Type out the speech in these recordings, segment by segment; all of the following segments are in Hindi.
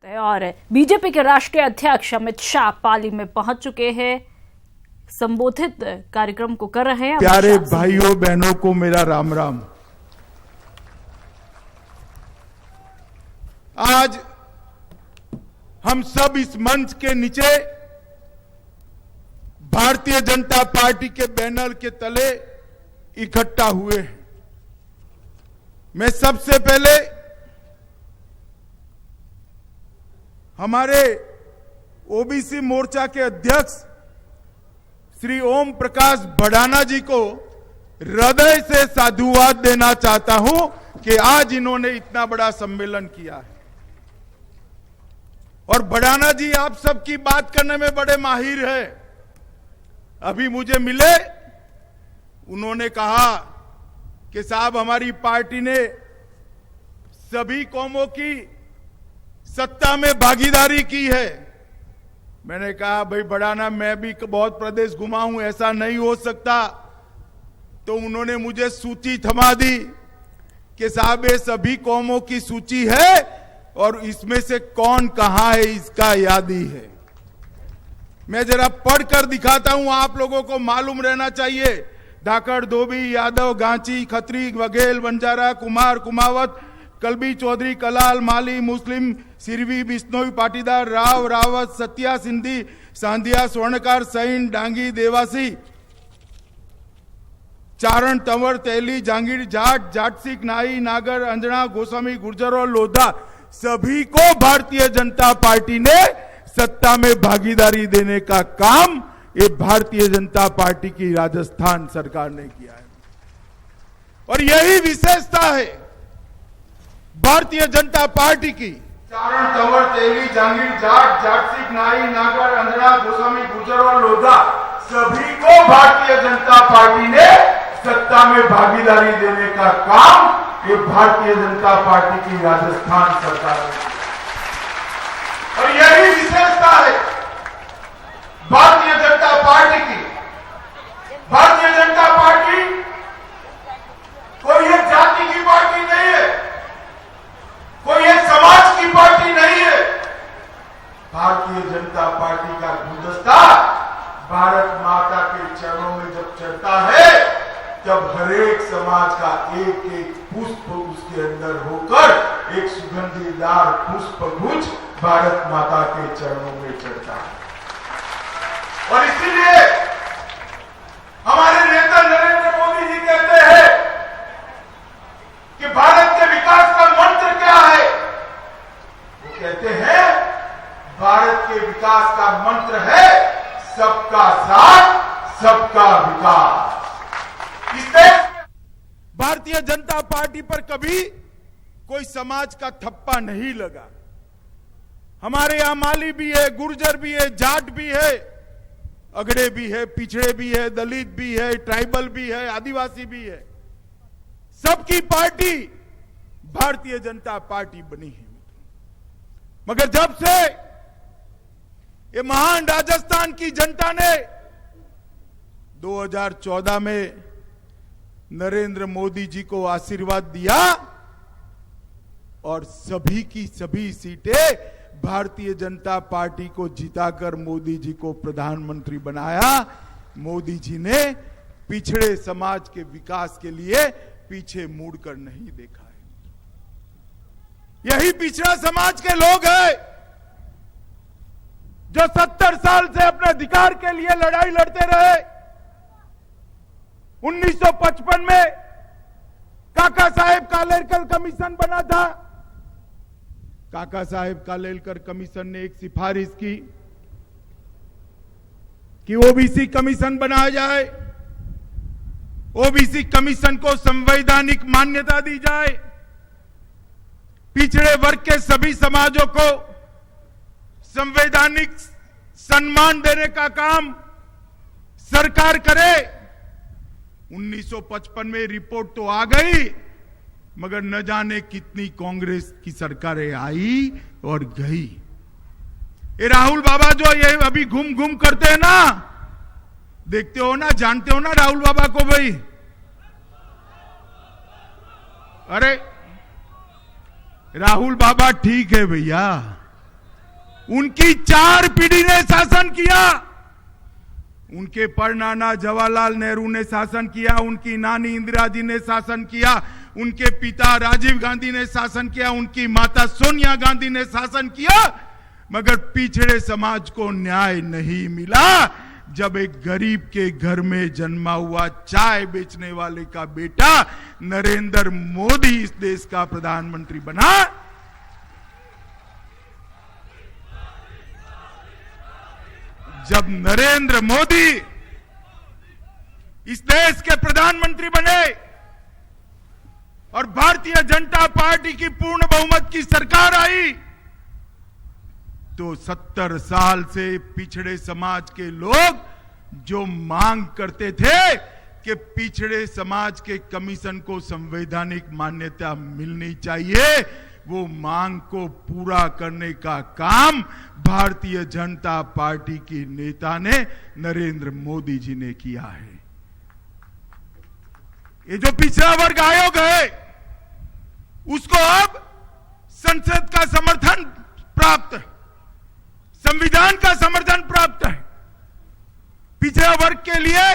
और बीजेपी के राष्ट्रीय अध्यक्ष अमित शाह पाली में पहुंच चुके हैं। संबोधित कार्यक्रम को कर रहे हैं। प्यारे भाइयों बहनों को मेरा राम राम। आज हम सब इस मंच के नीचे भारतीय जनता पार्टी के बैनर के तले इकट्ठा हुए हैं। मैं सबसे पहले हमारे ओबीसी मोर्चा के अध्यक्ष श्री ओम प्रकाश भड़ाना जी को हृदय से साधुवाद देना चाहता हूं कि आज इन्होंने इतना बड़ा सम्मेलन किया है। और भड़ाना जी आप सबकी बात करने में बड़े माहिर है। अभी मुझे मिले, उन्होंने कहा कि साहब हमारी पार्टी ने सभी कौमों की सत्ता में भागीदारी की है। मैंने कहा भाई भड़ाना, मैं भी बहुत प्रदेश घुमा हूं, ऐसा नहीं हो सकता। तो उन्होंने मुझे सूची थमा दी कि साहब ये सभी कौमों की सूची है और इसमें से कौन कहां है इसका यादी है। मैं जरा पढ़कर दिखाता हूं, आप लोगों को मालूम रहना चाहिए। धाकड़, धोबी, यादव, गांची, खत्री, बघेल, बंजारा, कुमार, कुमावत, कलबी, चौधरी, कलाल, माली, मुस्लिम, सिरवी, बिश्नोई, पाटीदार, राव, रावत, सत्या, सिंधी, सांधिया, स्वर्णकार, सैन, डांगी, देवासी, चारण, तंवर, तेली, जांगीर, जाट, जाटसिक, नाई, नागर, अंजना, गोस्वामी, गुर्जर और लोधा, सभी को भारतीय जनता पार्टी ने सत्ता में भागीदारी देने का काम ये भारतीय जनता पार्टी की राजस्थान सरकार ने किया है। और यही विशेषता है भारतीय जनता पार्टी की। चारण, तंवर, तेली, जांगीर, जाट, जाटसिक, नाई, नागर, अंजना, गोस्वामी, गुर्जर और लोधा, सभी को भारतीय जनता पार्टी ने सत्ता में भागीदारी देने का काम ये भारतीय जनता पार्टी की राजस्थान सरकार ने किया। और यही विशेषता है भारतीय जनता पार्टी की। भारतीय जनता पार्टी कोई एक जाति की पार्टी नहीं है, कोई एक समाज की पार्टी नहीं है। भारतीय जनता पार्टी का गुलदस्ता भारत माता के चरणों में जब चढ़ता है तब हरेक समाज का एक एक पुष्प उसके अंदर होकर एक सुगंधीदार पुष्प गुच्छ भारत माता के चरणों में चढ़ता है। और इसीलिए हमारे नेता नरेंद्र मोदी जी कहते हैं कि भारत के विकास का मंत्र क्या है। वो कहते हैं भारत के विकास का मंत्र है सबका साथ, सबका विकास। इससे भारतीय जनता पार्टी पर कभी कोई समाज का ठप्पा नहीं लगा। हमारे यहां माली भी है, गुर्जर भी है, जाट भी है, अगड़े भी है, पिछड़े भी है, दलित भी है, ट्राइबल भी है, आदिवासी भी है। सबकी पार्टी भारतीय जनता पार्टी बनी है। मगर जब से ये महान राजस्थान की जनता ने 2014 में नरेंद्र मोदी जी को आशीर्वाद दिया और सभी की सभी सीटें भारतीय जनता पार्टी को जिताकर मोदी जी को प्रधानमंत्री बनाया, मोदी जी ने पिछड़े समाज के विकास के लिए पीछे मुड़कर नहीं देखा है। यही पिछड़ा समाज के लोग हैं जो 70 साल से अपने अधिकार के लिए लड़ाई लड़ते रहे। 1955 में काका साहेब कालेलकर कमीशन बना था। काका साहेब कालेलकर कमीशन ने एक सिफारिश की कि ओबीसी कमीशन बनाया जाए, ओबीसी कमीशन को संवैधानिक मान्यता दी जाए, पिछड़े वर्ग के सभी समाजों को संवैधानिक सम्मान देने का काम सरकार करे। 1955 में रिपोर्ट तो आ गई, मगर न जाने कितनी कांग्रेस की सरकारें आई और गई। ये राहुल बाबा जो ये अभी घूम घूम करते हैं ना, देखते हो ना, जानते हो ना राहुल बाबा को भाई। अरे राहुल बाबा ठीक है भैया, उनकी 4 पीढ़ी ने शासन किया। उनके परनाना जवाहरलाल नेहरू ने शासन किया, उनकी नानी इंदिरा जी ने शासन किया, उनके पिता राजीव गांधी ने शासन किया, उनकी माता सोनिया गांधी ने शासन किया, मगर पिछड़े समाज को न्याय नहीं मिला। जब एक गरीब के घर में जन्मा हुआ चाय बेचने वाले का बेटा नरेंद्र मोदी इस देश का प्रधानमंत्री बना, जब नरेंद्र मोदी इस देश के प्रधानमंत्री बने और भारतीय जनता पार्टी की पूर्ण बहुमत की सरकार आई, तो 70 साल से पिछड़े समाज के लोग जो मांग करते थे कि पिछड़े समाज के कमीशन को संवैधानिक मान्यता मिलनी चाहिए, वो मांग को पूरा करने का काम भारतीय जनता पार्टी की नेता ने नरेंद्र मोदी जी ने किया है। ये जो पिछड़ा वर्ग आयोग है, उसको अब संसद का समर्थन प्राप्त है, संविधान का समर्थन प्राप्त है। पिछड़ा वर्ग के लिए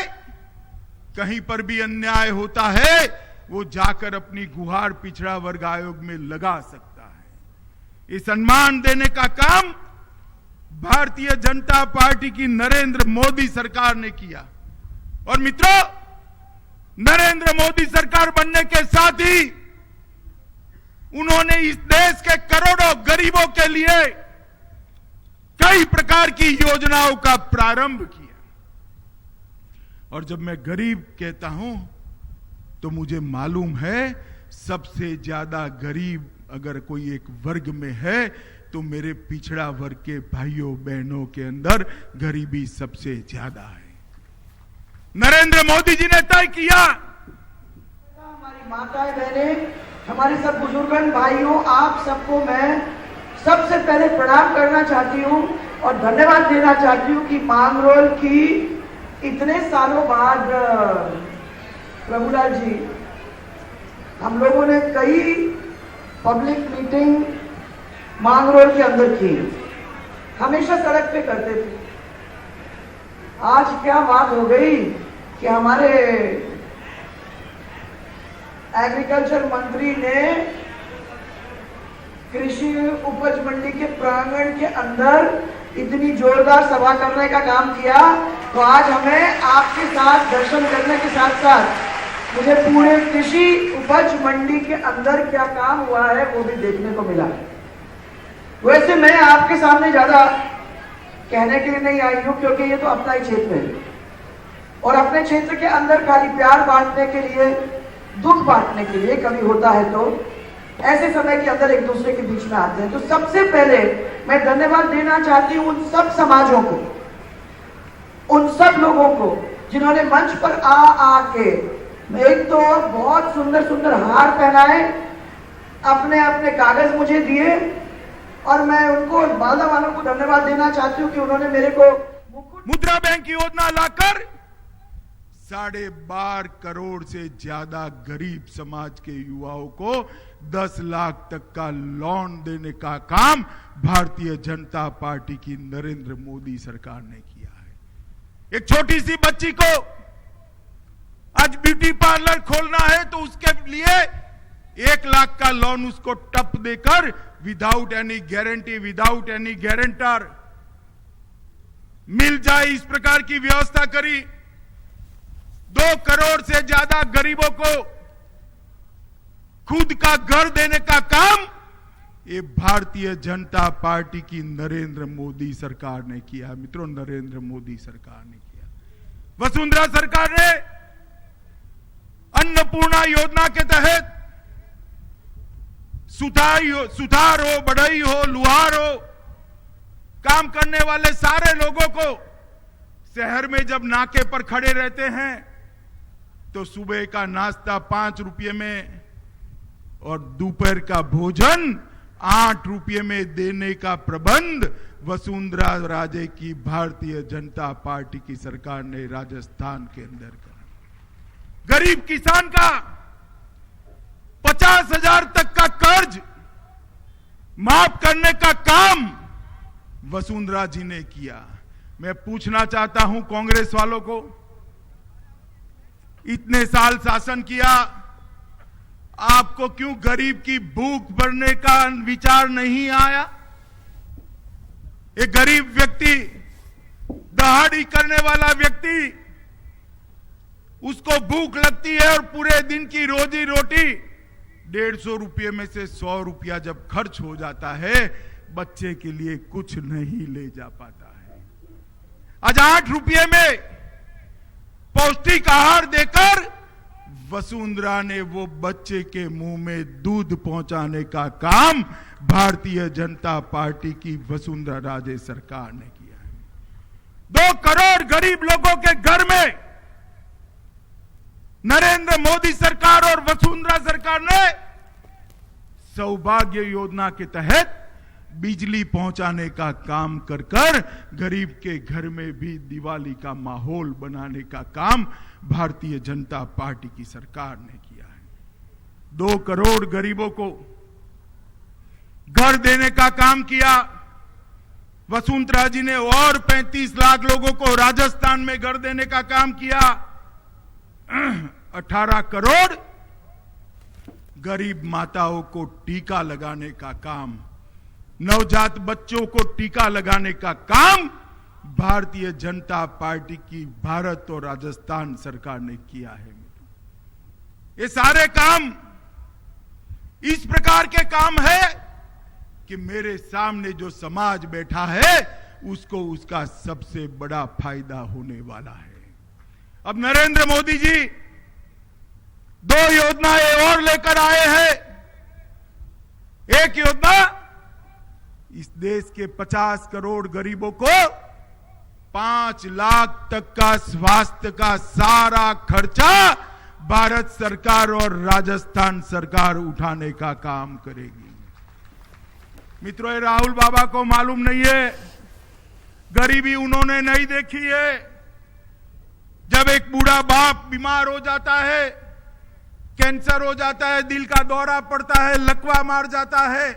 कहीं पर भी अन्याय होता है, वो जाकर अपनी गुहार पिछड़ा वर्ग आयोग में लगा सकता है। ये सम्मान देने का काम भारतीय जनता पार्टी की नरेंद्र मोदी सरकार ने किया। और मित्रों, नरेंद्र मोदी सरकार बनने के साथ ही उन्होंने इस देश के करोड़ों गरीबों के लिए कई प्रकार की योजनाओं का प्रारंभ किया। और जब मैं गरीब कहता हूं तो मुझे मालूम है सबसे ज्यादा गरीब अगर कोई एक वर्ग में है तो मेरे पिछड़ा वर्ग के भाइयों बहनों के अंदर गरीबी सबसे ज्यादा है। नरेंद्र मोदी जी ने तय किया, हमारी माताएं बहनें, हमारे सब बुजुर्गन भाइयों, आप सबको मैं सबसे पहले प्रणाम करना चाहती हूं और धन्यवाद देना चाहती हूं कि मांगरोल की इतने सालों बाद प्रभुलाल जी, हम लोगों ने कई पब्लिक मीटिंग मांगरोल के अंदर की, हमेशा सड़क पे करते थे। आज क्या बात हो गई कि हमारे एग्रीकल्चर मंत्री ने कृषि उपज मंडी के प्रांगण के अंदर इतनी जोरदार सभा करने का काम किया। तो आज हमें आपके साथ दर्शन करने के साथ साथ मुझे पूरे कृषि उपज मंडी के अंदर क्या काम हुआ है वो भी देखने को मिला। वैसे मैं आपके सामने ज्यादा कहने के लिए नहीं आई हूं, क्योंकि ये तो अपना ही क्षेत्र है और अपने क्षेत्र के अंदर खाली प्यार बांटने के लिए, दुख बांटने के लिए कभी होता है तो ऐसे समय के अंदर एक दूसरे के बीच में आते हैं। तो सबसे पहले मैं धन्यवाद देना चाहती हूं उन सब समाजों को, उन सब लोगों को जिन्होंने मंच पर आके एक तो बहुत सुंदर सुंदर हार पहनाए, अपने अपने कागज मुझे दिए और मैं उनको, मालदा वालों को धन्यवाद देना चाहती हूं कि उन्होंने मेरे को मुद्रा बैंक की योजना लाकर 12.5 करोड़ से ज्यादा गरीब समाज के युवाओं को 10 लाख तक का लोन देने का काम भारतीय जनता पार्टी की नरेंद्र मोदी सरकार ने किया है। एक छोटी सी बच्ची को आज ब्यूटी पार्लर खोलना है तो उसके लिए 1 लाख का लोन उसको टप देकर without any guarantee, without any guarantor मिल जाए, इस प्रकार की व्यवस्था करी। 2 करोड़ से ज्यादा गरीबों को खुद का घर देने का काम ये भारतीय जनता पार्टी की नरेंद्र मोदी सरकार ने किया। मित्रों, नरेंद्र मोदी सरकार ने किया। वसुंधरा सरकार ने अन्नपूर्णा योजना के तहत सुथार हो, बढ़ई हो, लुहार हो, काम करने वाले सारे लोगों को शहर में जब नाके पर खड़े रहते हैं तो सुबह का नाश्ता 5 रुपये में और दोपहर का भोजन 8 रुपये में देने का प्रबंध वसुंधरा राजे की भारतीय जनता पार्टी की सरकार ने राजस्थान के अंदर करा। गरीब किसान का 50,000 तक का कर्ज माफ करने का काम वसुंधरा जी ने किया। मैं पूछना चाहता हूं कांग्रेस वालों को, इतने साल शासन किया, आपको क्यों गरीब की भूख भरने का विचार नहीं आया? एक गरीब व्यक्ति, दहाड़ी करने वाला व्यक्ति, उसको भूख लगती है और पूरे दिन की रोजी रोटी 150 रुपये में से 100 रुपया जब खर्च हो जाता है, बच्चे के लिए कुछ नहीं ले जा पाता है। आज 8 रुपये में पौष्टिक आहार देकर वसुंधरा ने वो बच्चे के मुंह में दूध पहुंचाने का काम भारतीय जनता पार्टी की वसुंधरा राजे सरकार ने किया है। 2 करोड़ गरीब लोगों के घर में नरेंद्र मोदी सरकार और वसुंधरा सरकार ने सौभाग्य योजना के तहत बिजली पहुंचाने का काम कर गरीब के घर में भी दिवाली का माहौल बनाने का काम भारतीय जनता पार्टी की सरकार ने किया है। 2 करोड़ गरीबों को घर देने का काम किया वसुंधरा जी ने, और 35 लाख लोगों को राजस्थान में घर देने का काम किया। 18 करोड़ गरीब माताओं को टीका लगाने का काम, नवजात बच्चों को टीका लगाने का काम भारतीय जनता पार्टी की भारत और राजस्थान सरकार ने किया है। ये सारे काम इस प्रकार के काम है कि मेरे सामने जो समाज बैठा है उसको उसका सबसे बड़ा फायदा होने वाला है। अब नरेंद्र मोदी जी 2 योजनाएं और लेकर आए हैं। एक योजना इस देश के 50 करोड़ गरीबों को 5 लाख तक का स्वास्थ्य का सारा खर्चा भारत सरकार और राजस्थान सरकार उठाने का काम करेगी। मित्रों, ये राहुल बाबा को मालूम नहीं है, गरीबी उन्होंने नहीं देखी है। जब एक बूढ़ा बाप बीमार हो जाता है, कैंसर हो जाता है, दिल का दौरा पड़ता है, लकवा मार जाता है,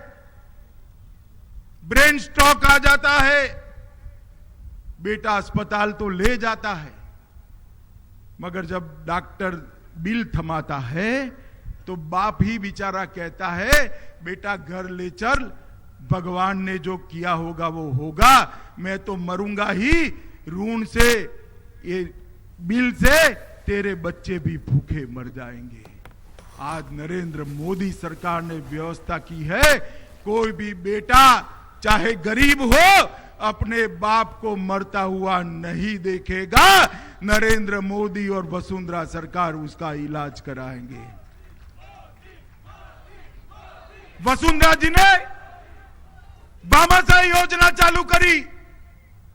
ब्रेन स्ट्रोक आ जाता है, बेटा अस्पताल तो ले जाता है, मगर जब डॉक्टर बिल थमाता है तो बाप ही बेचारा कहता है, बेटा घर ले चल, भगवान ने जो किया होगा वो होगा, मैं तो मरूंगा ही, ऋण से, ये बिल से तेरे बच्चे भी भूखे मर जाएंगे। आज नरेंद्र मोदी सरकार ने व्यवस्था की है, कोई भी बेटा चाहे गरीब हो अपने बाप को मरता हुआ नहीं देखेगा। नरेंद्र मोदी और वसुंधरा सरकार उसका इलाज कराएंगे। वसुंधरा जी ने भामाशाह योजना चालू करी,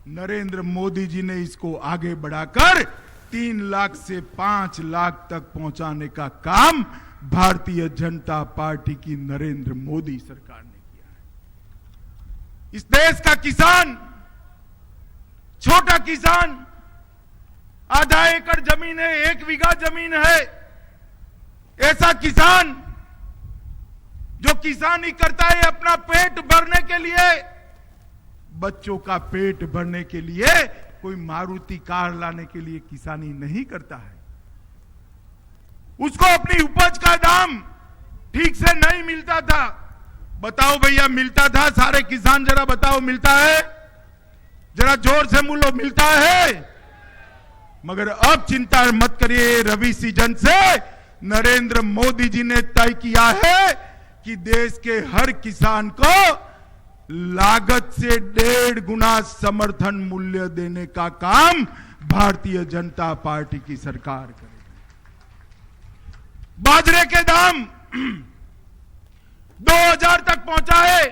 नरेंद्र मोदी जी ने इसको आगे बढ़ाकर 3 लाख से 5 लाख तक पहुंचाने का काम भारतीय जनता पार्टी की नरेंद्र मोदी सरकार ने किया है। इस देश का किसान, छोटा किसान, आधा एकड़ जमीन है, 1 बीघा जमीन है, ऐसा किसान जो किसानी करता है अपना पेट भरने के लिए, बच्चों का पेट भरने के लिए, कोई मारुति कार लाने के लिए किसानी नहीं करता है। उसको अपनी उपज का दाम ठीक से नहीं मिलता था। बताओ भैया, मिलता था? सारे किसान जरा बताओ, मिलता है? जरा जोर से बोलो, मिलता है? मगर अब चिंता मत करिए, रबी सीजन से नरेंद्र मोदी जी ने तय किया है कि देश के हर किसान को लागत से 1.5 गुना समर्थन मूल्य देने का काम भारतीय जनता पार्टी की सरकार करेगी। बाजरे के दाम 2000 तक पहुंचाए,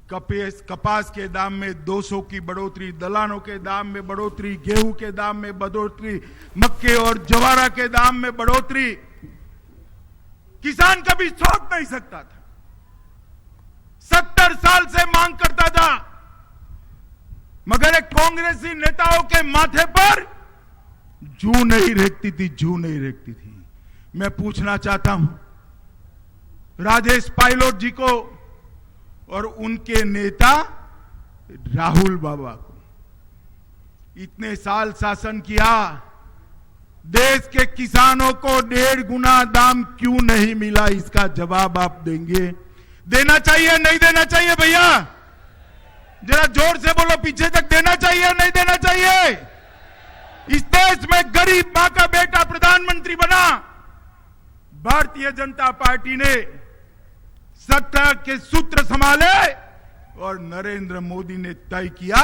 कपास के दाम में 200 की बढ़ोतरी, दलहनों के दाम में बढ़ोतरी, गेहूं के दाम में बढ़ोतरी, मक्के और जवारा के दाम में बढ़ोतरी। किसान कभी सोच नहीं सकता था, 70 साल से मांग करता था, मगर एक कांग्रेसी नेताओं के माथे पर जू नहीं रेखती थी, जू नहीं रेखती थी। मैं पूछना चाहता हूं राजेश पायलट जी को और उनके नेता राहुल बाबा को। इतने साल शासन किया, देश के किसानों को 1.5 गुना दाम क्यों नहीं मिला, इसका जवाब आप देंगे? देना चाहिए नहीं देना चाहिए भैया? जरा जोर से बोलो, पीछे तक देना चाहिए नहीं देना चाहिए? इस देश में गरीब मां का बेटा प्रधानमंत्री बना, भारतीय जनता पार्टी ने सत्ता के सूत्र संभाले और नरेंद्र मोदी ने तय किया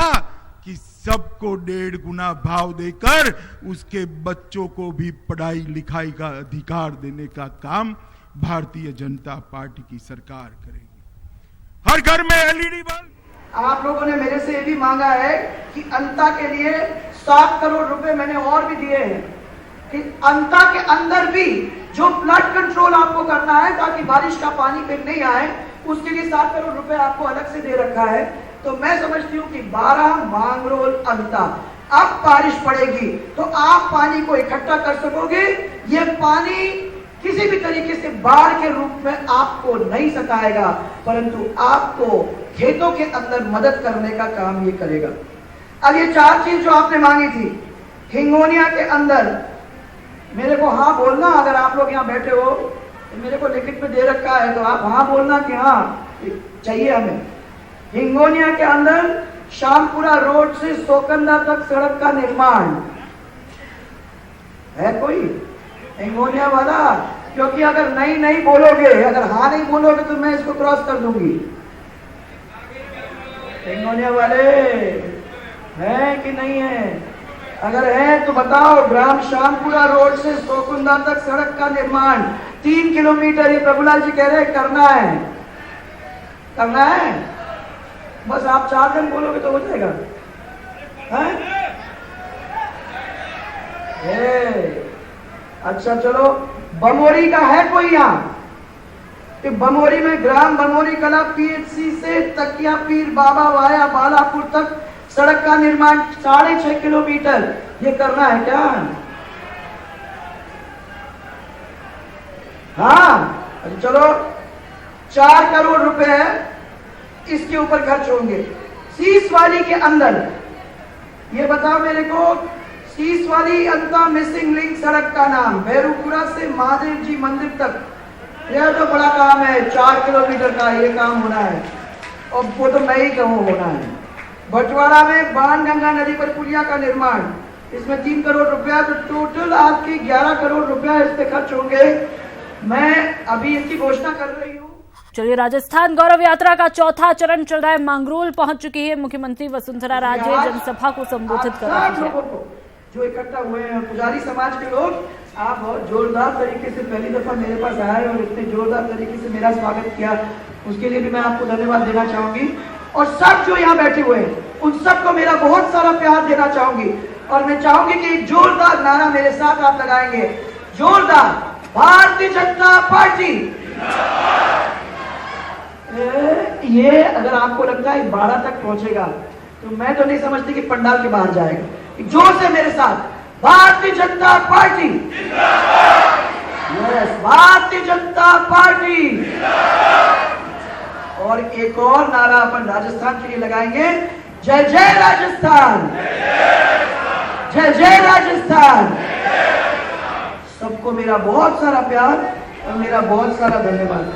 कि सबको 1.5 गुना भाव देकर उसके बच्चों को भी पढ़ाई लिखाई का अधिकार देने का काम भारतीय जनता पार्टी की सरकार करेगी। हर घर में एलईडी बल्ब। आप लोगों ने मेरे से ये भी मांगा है कि अंता के लिए 7 करोड़ रुपए मैंने और भी दिए हैं कि अंता के अंदर भी जो फ्लड कंट्रोल आपको करना है ताकि बारिश का पानी फिर नहीं आए, उसके लिए 7 करोड़ रुपए आपको अलग से दे रखा है। तो मैं समझती हूँ कि 12 मांगरोल अंता अब बारिश पड़ेगी तो आप पानी को इकट्ठा कर सकोगे। ये पानी किसी भी तरीके से बाढ़ के रूप में आपको नहीं सताएगा, परंतु आपको खेतों के अंदर मदद करने का काम ये करेगा। अब ये 4 चीज जो आपने मांगी थी, हिंगोनिया के अंदर मेरे को हाँ बोलना, अगर आप लोग यहाँ बैठे हो तो मेरे को लिखित में दे रखा है तो आप हाँ बोलना कि हाँ चाहिए हमें। हिंगोनिया के अंदर शामपुरा रोड से सोकंदा तक सड़क का निर्माण है कोई हिंगोनिया वाला? क्योंकि अगर नहीं बोलोगे, अगर हाँ नहीं बोलोगे तो मैं इसको क्रॉस कर दूंगी। हिंगोनिया वाले हैं कि नहीं है? अगर है तो बताओ। ग्राम शामपुरा रोड से सोकुंदा तक सड़क का निर्माण 3 किलोमीटर, ये प्रभुलाल जी कह रहे हैं करना है, करना है। बस आप 4 दिन बोलोगे तो हो जाएगा। अच्छा चलो, बमोरी का है कोई यहाँ? कि बमोरी में ग्राम बमोरी कला पीएचसी से तकिया पीर बाबा वाया बालापुर तक सड़क का निर्माण 6.5 किलोमीटर, ये करना है क्या? हाँ चलो, 4 करोड़ रुपए इसके ऊपर खर्च होंगे। सीसवाली के अंदर ये बताओ मेरे को, सीसवाली अंता मिसिंग लिंक सड़क का नाम भैरूपुरा से महादेव जी मंदिर तक, यह तो बड़ा काम है, 4 किलोमीटर का ये काम होना है और वो तो मैं ही कहूँ होना है। बटवाड़ा में बाण गंगा नदी पर पुलिया का निर्माण, इसमें 3 करोड़ रुपया, तो टोटल आपके 11 करोड़ रुपया इस पे खर्च होंगे। मैं अभी इसकी घोषणा कर रही हूँ। चलिए, राजस्थान गौरव यात्रा का 4था चरण चल रहा है। मांगरोल पहुंच चुकी है मुख्यमंत्री वसुंधरा राजे, जनसभा को संबोधित कर रही है। जो इकट्ठा हुए हैं पुजारी समाज के लोग, आप बहुत जोरदार तरीके से पहली दफा मेरे पास आए और इतने जोरदार तरीके से मेरा स्वागत किया, उसके लिए भी मैं आपको धन्यवाद देना चाहूंगी। और सब जो यहाँ बैठे हुए हैं उन सबको मेरा बहुत सारा प्यार देना चाहूंगी। और मैं चाहूंगी कि एक जोरदार नारा मेरे साथ आप लगाएंगे, जोरदार, भारतीय जनता पार्टी। ये अगर आपको लगता है 12 तक पहुंचेगा तो मैं तो नहीं समझती कि पंडाल के बाहर जाएगा। जोर से मेरे साथ, Bharatiya Janata party, yes, Bharatiya Janata party. और एक और नारा अपन राजस्थान के लिए लगाएंगे, जय जय राजस्थान, जय जय राजस्थान। सबको मेरा बहुत सारा प्यार और मेरा बहुत सारा धन्यवाद।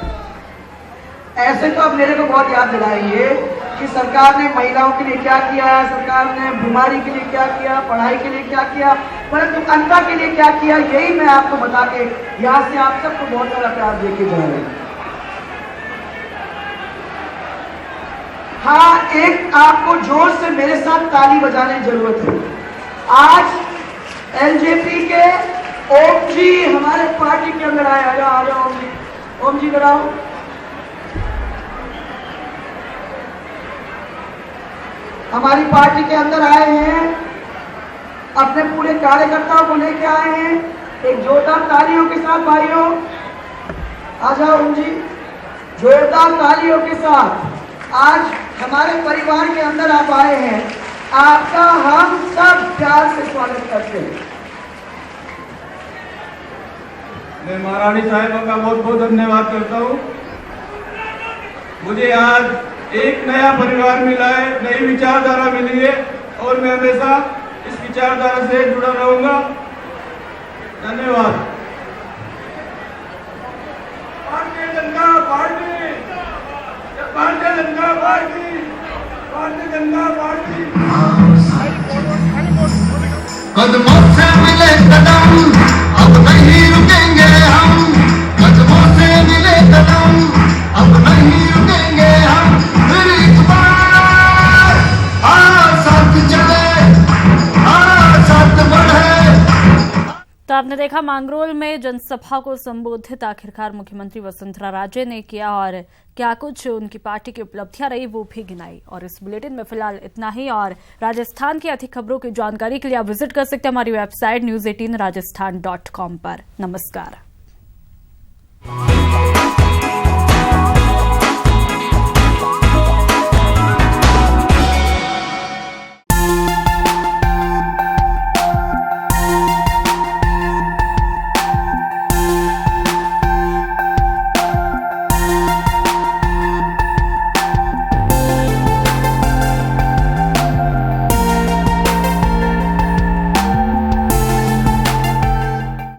ऐसे तो अब मेरे को बहुत याद दिलाएंगे कि सरकार ने महिलाओं के लिए क्या किया, सरकार ने बीमारी के लिए क्या किया, पढ़ाई के लिए क्या किया, परंतु अंता के लिए क्या किया, यही मैं आपको बता के यहाँ से आप सबको बहुत सारा प्यार देके जा रहे हैं। हाँ, एक आपको जोर से मेरे साथ ताली बजाने की जरूरत है। आज एलजेपी के ओम जी हमारे पार्टी के अंदर आए। आ जाओ ओम जी, ओम जी कराओ। हमारी पार्टी के अंदर आए हैं, अपने पूरे कार्यकर्ताओं को लेके आए हैं। एक जोरदार तालियों के साथ भाइयों, आ जाओ ओम जी, जोरदार तालियों के साथ। आज हमारे परिवार के अंदर आप आए हैं, आपका हम सब प्यार से स्वागत करते हैं। मैं महारानी साहिबा का बहुत बहुत धन्यवाद करता हूँ। मुझे आज एक नया परिवार मिला है, नई विचारधारा मिली है और मैं हमेशा इस विचारधारा से जुड़ा रहूंगा। धन्यवाद। Bharatiya Janata party, Bharatiya Janata party, Bharatiya Janata party. कदमों से मिले कदम, अब नहीं रुकेंगे हम। कदमों से मिले कदम, अब नहीं रुकेंगे हम। फिर एक बार साथ चले, साथ बढ़े। तो आपने देखा मांगरोल में जनसभा को संबोधित आखिरकार मुख्यमंत्री वसुंधरा राजे ने किया और क्या कुछ उनकी पार्टी की उपलब्धियां रही वो भी गिनाई। और इस बुलेटिन में फिलहाल इतना ही। और राजस्थान की अधिक खबरों की जानकारी के लिए आप विजिट कर सकते हैं हमारी वेबसाइट news18rajasthan.com पर। नमस्कार।